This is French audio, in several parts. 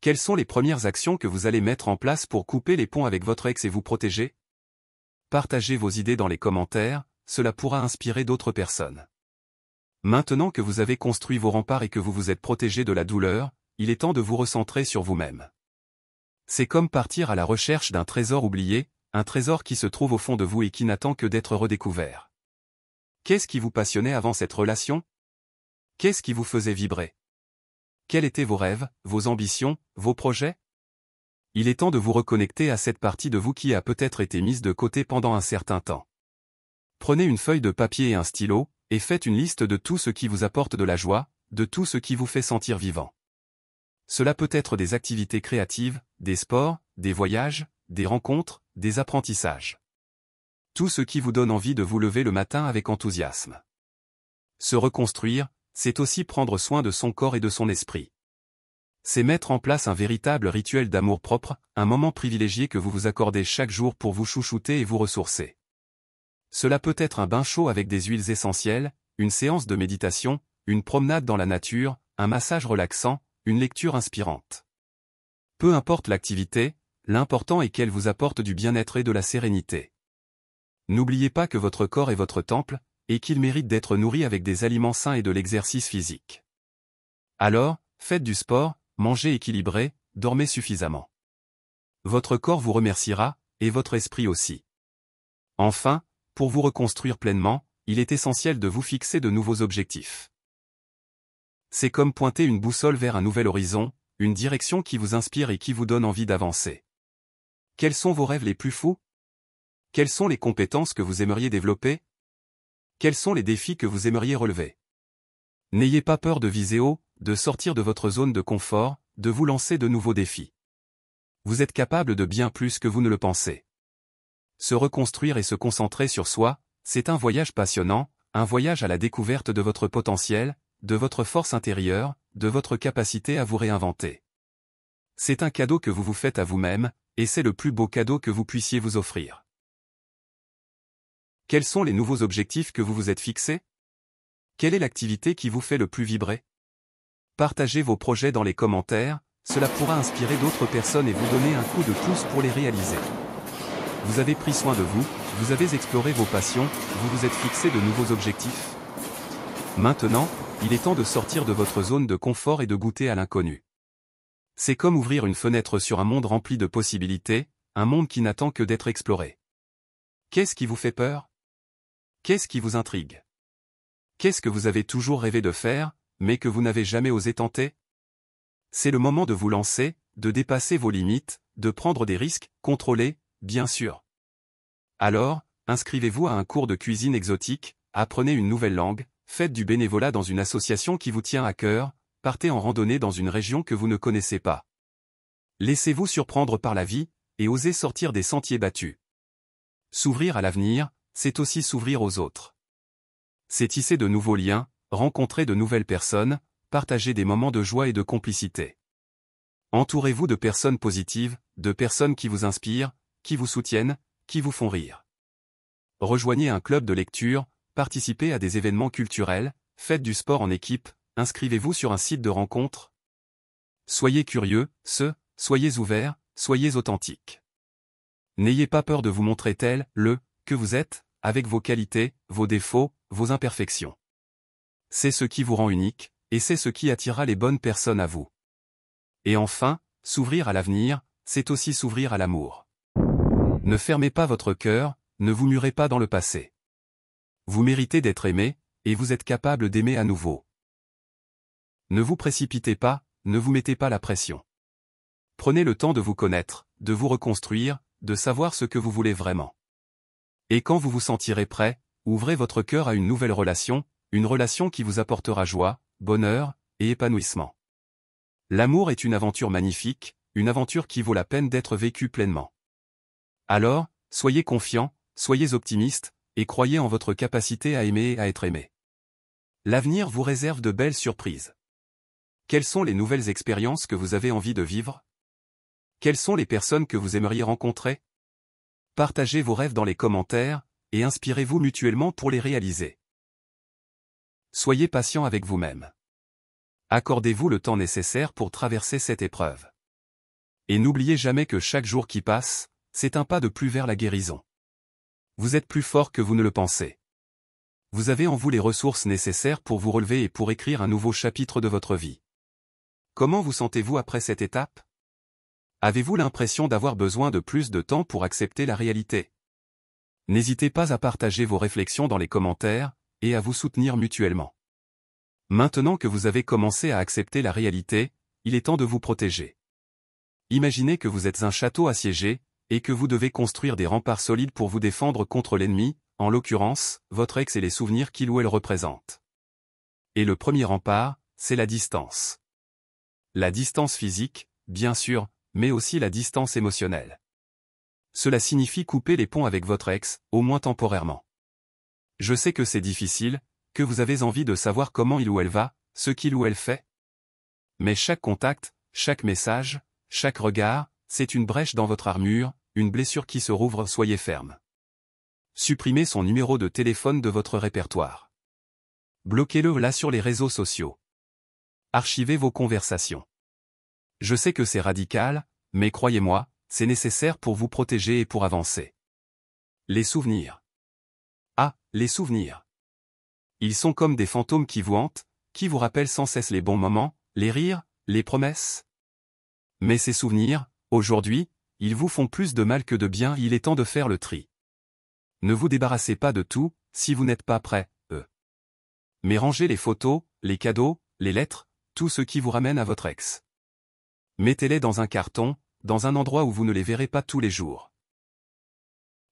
Quelles sont les premières actions que vous allez mettre en place pour couper les ponts avec votre ex et vous protéger? Partagez vos idées dans les commentaires, cela pourra inspirer d'autres personnes. Maintenant que vous avez construit vos remparts et que vous vous êtes protégé de la douleur, il est temps de vous recentrer sur vous-même. C'est comme partir à la recherche d'un trésor oublié, un trésor qui se trouve au fond de vous et qui n'attend que d'être redécouvert. Qu'est-ce qui vous passionnait avant cette relation? Qu'est-ce qui vous faisait vibrer? Quels étaient vos rêves, vos ambitions, vos projets? Il est temps de vous reconnecter à cette partie de vous qui a peut-être été mise de côté pendant un certain temps. Prenez une feuille de papier et un stylo, et faites une liste de tout ce qui vous apporte de la joie, de tout ce qui vous fait sentir vivant. Cela peut être des activités créatives, des sports, des voyages, des rencontres, des apprentissages. Tout ce qui vous donne envie de vous lever le matin avec enthousiasme. Se reconstruire, c'est aussi prendre soin de son corps et de son esprit. C'est mettre en place un véritable rituel d'amour-propre, un moment privilégié que vous vous accordez chaque jour pour vous chouchouter et vous ressourcer. Cela peut être un bain chaud avec des huiles essentielles, une séance de méditation, une promenade dans la nature, un massage relaxant, une lecture inspirante. Peu importe l'activité, l'important est qu'elle vous apporte du bien-être et de la sérénité. N'oubliez pas que votre corps est votre temple, et qu'il mérite d'être nourri avec des aliments sains et de l'exercice physique. Alors, faites du sport, mangez équilibré, dormez suffisamment. Votre corps vous remerciera, et votre esprit aussi. Enfin, pour vous reconstruire pleinement, il est essentiel de vous fixer de nouveaux objectifs. C'est comme pointer une boussole vers un nouvel horizon, une direction qui vous inspire et qui vous donne envie d'avancer. Quels sont vos rêves les plus fous? Quelles sont les compétences que vous aimeriez développer? Quels sont les défis que vous aimeriez relever? N'ayez pas peur de viser haut, de sortir de votre zone de confort, de vous lancer de nouveaux défis. Vous êtes capable de bien plus que vous ne le pensez. Se reconstruire et se concentrer sur soi, c'est un voyage passionnant, un voyage à la découverte de votre potentiel, de votre force intérieure, de votre capacité à vous réinventer. C'est un cadeau que vous vous faites à vous-même, et c'est le plus beau cadeau que vous puissiez vous offrir. Quels sont les nouveaux objectifs que vous vous êtes fixés? Quelle est l'activité qui vous fait le plus vibrer? Partagez vos projets dans les commentaires, cela pourra inspirer d'autres personnes et vous donner un coup de pouce pour les réaliser. Vous avez pris soin de vous, vous avez exploré vos passions, vous vous êtes fixé de nouveaux objectifs. Maintenant, il est temps de sortir de votre zone de confort et de goûter à l'inconnu. C'est comme ouvrir une fenêtre sur un monde rempli de possibilités, un monde qui n'attend que d'être exploré. Qu'est-ce qui vous fait peur? Qu'est-ce qui vous intrigue? Qu'est-ce que vous avez toujours rêvé de faire, mais que vous n'avez jamais osé tenter? C'est le moment de vous lancer, de dépasser vos limites, de prendre des risques, contrôlés, bien sûr. Alors, inscrivez-vous à un cours de cuisine exotique, apprenez une nouvelle langue, faites du bénévolat dans une association qui vous tient à cœur, partez en randonnée dans une région que vous ne connaissez pas. Laissez-vous surprendre par la vie, et osez sortir des sentiers battus. S'ouvrir à l'avenir, c'est aussi s'ouvrir aux autres. C'est tisser de nouveaux liens, rencontrer de nouvelles personnes, partager des moments de joie et de complicité. Entourez-vous de personnes positives, de personnes qui vous inspirent, qui vous soutiennent, qui vous font rire. Rejoignez un club de lecture, participez à des événements culturels, faites du sport en équipe, inscrivez-vous sur un site de rencontre. Soyez curieux, soyez ouverts, soyez authentiques. N'ayez pas peur de vous montrer tel, que vous êtes, avec vos qualités, vos défauts, vos imperfections. C'est ce qui vous rend unique, et c'est ce qui attirera les bonnes personnes à vous. Et enfin, s'ouvrir à l'avenir, c'est aussi s'ouvrir à l'amour. Ne fermez pas votre cœur, ne vous murez pas dans le passé. Vous méritez d'être aimé, et vous êtes capable d'aimer à nouveau. Ne vous précipitez pas, ne vous mettez pas la pression. Prenez le temps de vous connaître, de vous reconstruire, de savoir ce que vous voulez vraiment. Et quand vous vous sentirez prêt, ouvrez votre cœur à une nouvelle relation, une relation qui vous apportera joie, bonheur, et épanouissement. L'amour est une aventure magnifique, une aventure qui vaut la peine d'être vécue pleinement. Alors, soyez confiants, soyez optimistes, et croyez en votre capacité à aimer et à être aimé. L'avenir vous réserve de belles surprises. Quelles sont les nouvelles expériences que vous avez envie de vivre? Quelles sont les personnes que vous aimeriez rencontrer? Partagez vos rêves dans les commentaires, et inspirez-vous mutuellement pour les réaliser. Soyez patient avec vous-même. Accordez-vous le temps nécessaire pour traverser cette épreuve. Et n'oubliez jamais que chaque jour qui passe, c'est un pas de plus vers la guérison. Vous êtes plus fort que vous ne le pensez. Vous avez en vous les ressources nécessaires pour vous relever et pour écrire un nouveau chapitre de votre vie. Comment vous sentez-vous après cette étape? Avez-vous l'impression d'avoir besoin de plus de temps pour accepter la réalité? N'hésitez pas à partager vos réflexions dans les commentaires, et à vous soutenir mutuellement. Maintenant que vous avez commencé à accepter la réalité, il est temps de vous protéger. Imaginez que vous êtes un château assiégé, et que vous devez construire des remparts solides pour vous défendre contre l'ennemi, en l'occurrence, votre ex et les souvenirs qu'il ou elle représente. Et le premier rempart, c'est la distance. La distance physique, bien sûr, mais aussi la distance émotionnelle. Cela signifie couper les ponts avec votre ex, au moins temporairement. Je sais que c'est difficile, que vous avez envie de savoir comment il ou elle va, ce qu'il ou elle fait. Mais chaque contact, chaque message, chaque regard, c'est une brèche dans votre armure, une blessure qui se rouvre, soyez ferme. Supprimez son numéro de téléphone de votre répertoire. Bloquez-le là sur les réseaux sociaux. Archivez vos conversations. Je sais que c'est radical, mais croyez-moi, c'est nécessaire pour vous protéger et pour avancer. Les souvenirs. Ah, les souvenirs. Ils sont comme des fantômes qui vous hantent, qui vous rappellent sans cesse les bons moments, les rires, les promesses. Mais ces souvenirs, aujourd'hui, ils vous font plus de mal que de bien, il est temps de faire le tri. Ne vous débarrassez pas de tout, si vous n'êtes pas prêt, Mais rangez les photos, les cadeaux, les lettres, tout ce qui vous ramène à votre ex. Mettez-les dans un carton, dans un endroit où vous ne les verrez pas tous les jours.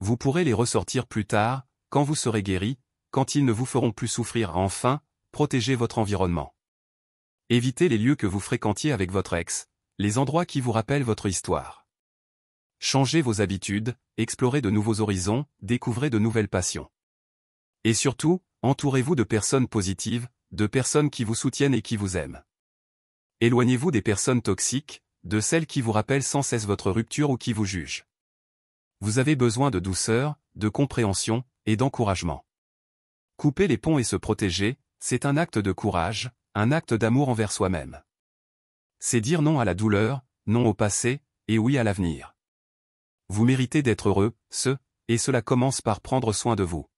Vous pourrez les ressortir plus tard, quand vous serez guéri, quand ils ne vous feront plus souffrir. Enfin, protégez votre environnement. Évitez les lieux que vous fréquentiez avec votre ex, les endroits qui vous rappellent votre histoire. Changez vos habitudes, explorez de nouveaux horizons, découvrez de nouvelles passions. Et surtout, entourez-vous de personnes positives, de personnes qui vous soutiennent et qui vous aiment. Éloignez-vous des personnes toxiques, de celles qui vous rappellent sans cesse votre rupture ou qui vous jugent. Vous avez besoin de douceur, de compréhension, et d'encouragement. Couper les ponts et se protéger, c'est un acte de courage, un acte d'amour envers soi-même. C'est dire non à la douleur, non au passé, et oui à l'avenir. Vous méritez d'être heureux, et cela commence par prendre soin de vous.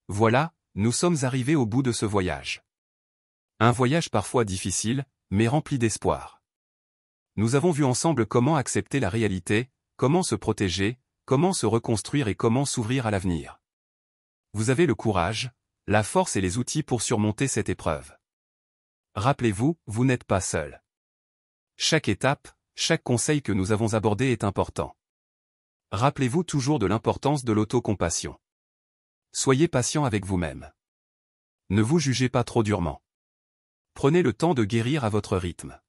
Voilà, nous sommes arrivés au bout de ce voyage. Un voyage parfois difficile, mais rempli d'espoir. Nous avons vu ensemble comment accepter la réalité, comment se protéger, comment se reconstruire et comment s'ouvrir à l'avenir. Vous avez le courage, la force et les outils pour surmonter cette épreuve. Rappelez-vous, vous n'êtes pas seul. Chaque étape, chaque conseil que nous avons abordé est important. Rappelez-vous toujours de l'importance de l'autocompassion. Soyez patient avec vous-même. Ne vous jugez pas trop durement. Prenez le temps de guérir à votre rythme.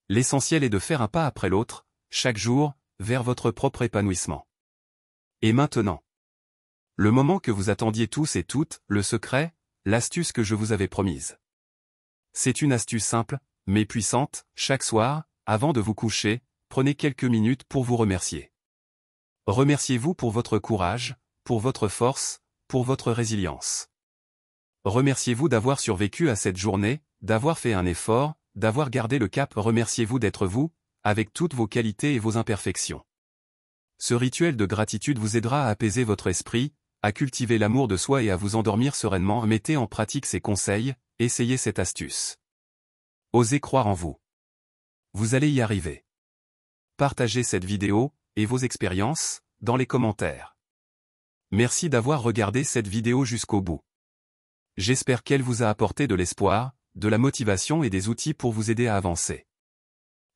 L'essentiel est de faire un pas après l'autre, chaque jour, vers votre propre épanouissement. Et maintenant, le moment que vous attendiez tous et toutes, le secret, l'astuce que je vous avais promise. C'est une astuce simple, mais puissante. Chaque soir, avant de vous coucher, prenez quelques minutes pour vous remercier. Remerciez-vous pour votre courage, pour votre force, pour votre résilience. Remerciez-vous d'avoir survécu à cette journée, d'avoir fait un effort, d'avoir gardé le cap. Remerciez-vous d'être vous, avec toutes vos qualités et vos imperfections. Ce rituel de gratitude vous aidera à apaiser votre esprit, à cultiver l'amour de soi et à vous endormir sereinement. Mettez en pratique ces conseils, essayez cette astuce. Osez croire en vous. Vous allez y arriver. Partagez cette vidéo, et vos expériences, dans les commentaires. Merci d'avoir regardé cette vidéo jusqu'au bout. J'espère qu'elle vous a apporté de l'espoir, de la motivation et des outils pour vous aider à avancer.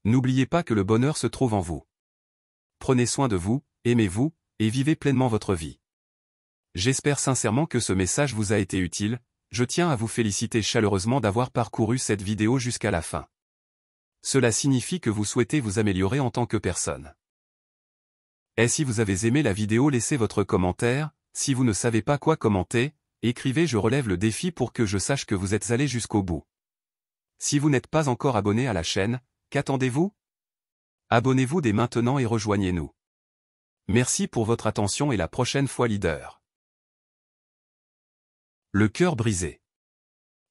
N'oubliez pas que le bonheur se trouve en vous. Prenez soin de vous, aimez-vous, et vivez pleinement votre vie. J'espère sincèrement que ce message vous a été utile. Je tiens à vous féliciter chaleureusement d'avoir parcouru cette vidéo jusqu'à la fin. Cela signifie que vous souhaitez vous améliorer en tant que personne. Et si vous avez aimé la vidéo, laissez votre commentaire. Si vous ne savez pas quoi commenter, écrivez je relève le défi pour que je sache que vous êtes allé jusqu'au bout. Si vous n'êtes pas encore abonné à la chaîne, qu'attendez-vous? Abonnez-vous dès maintenant et rejoignez-nous. Merci pour votre attention et la prochaine fois leader. Le cœur brisé.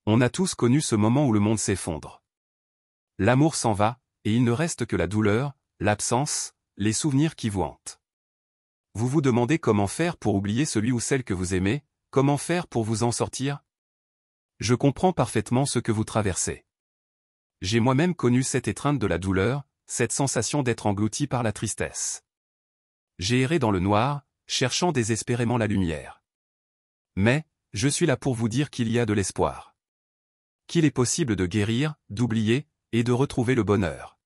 On a tous connu ce moment où le monde s'effondre. L'amour s'en va, et il ne reste que la douleur, l'absence, les souvenirs qui vous hantent. Vous vous demandez comment faire pour oublier celui ou celle que vous aimez, comment faire pour vous en sortir? Je comprends parfaitement ce que vous traversez. J'ai moi-même connu cette étreinte de la douleur, cette sensation d'être englouti par la tristesse. J'ai erré dans le noir, cherchant désespérément la lumière. Mais, je suis là pour vous dire qu'il y a de l'espoir. Qu'il est possible de guérir, d'oublier, et de retrouver le bonheur.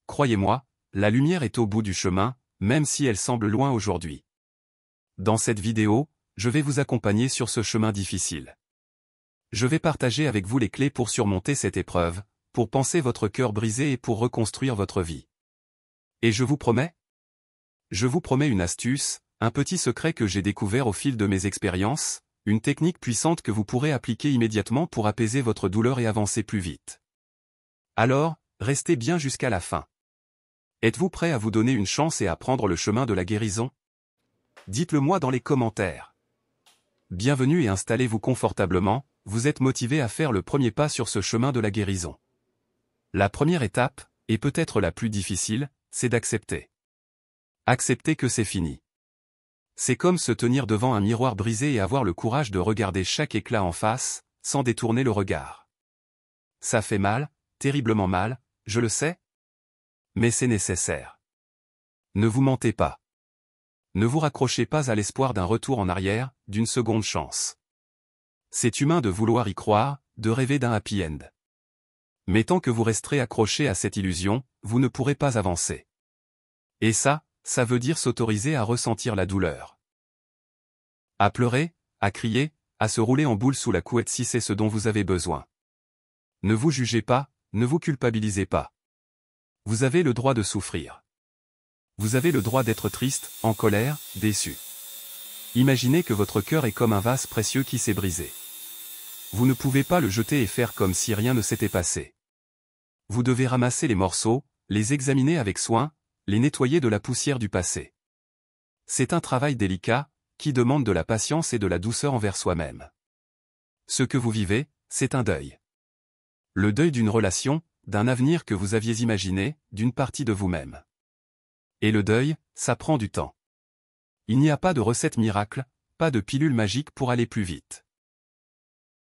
Croyez-moi, la lumière est au bout du chemin, même si elle semble loin aujourd'hui. Dans cette vidéo, je vais vous accompagner sur ce chemin difficile. Je vais partager avec vous les clés pour surmonter cette épreuve, pour panser votre cœur brisé et pour reconstruire votre vie. Et je vous promets une astuce, un petit secret que j'ai découvert au fil de mes expériences, une technique puissante que vous pourrez appliquer immédiatement pour apaiser votre douleur et avancer plus vite. Alors, restez bien jusqu'à la fin. Êtes-vous prêt à vous donner une chance et à prendre le chemin de la guérison? Dites-le moi dans les commentaires. Bienvenue et installez-vous confortablement, vous êtes motivé à faire le premier pas sur ce chemin de la guérison. La première étape, et peut-être la plus difficile, c'est d'accepter. Accepter que c'est fini. C'est comme se tenir devant un miroir brisé et avoir le courage de regarder chaque éclat en face, sans détourner le regard. Ça fait mal, terriblement mal, je le sais. Mais c'est nécessaire. Ne vous mentez pas. Ne vous raccrochez pas à l'espoir d'un retour en arrière, d'une seconde chance. C'est humain de vouloir y croire, de rêver d'un happy end. Mais tant que vous resterez accroché à cette illusion, vous ne pourrez pas avancer. Et ça veut dire s'autoriser à ressentir la douleur. À pleurer, à crier, à se rouler en boule sous la couette si c'est ce dont vous avez besoin. Ne vous jugez pas, ne vous culpabilisez pas. Vous avez le droit de souffrir. Vous avez le droit d'être triste, en colère, déçu. Imaginez que votre cœur est comme un vase précieux qui s'est brisé. Vous ne pouvez pas le jeter et faire comme si rien ne s'était passé. Vous devez ramasser les morceaux, les examiner avec soin, les nettoyer de la poussière du passé. C'est un travail délicat, qui demande de la patience et de la douceur envers soi-même. Ce que vous vivez, c'est un deuil. Le deuil d'une relation, d'un avenir que vous aviez imaginé, d'une partie de vous-même. Et le deuil, ça prend du temps. Il n'y a pas de recette miracle, pas de pilule magique pour aller plus vite.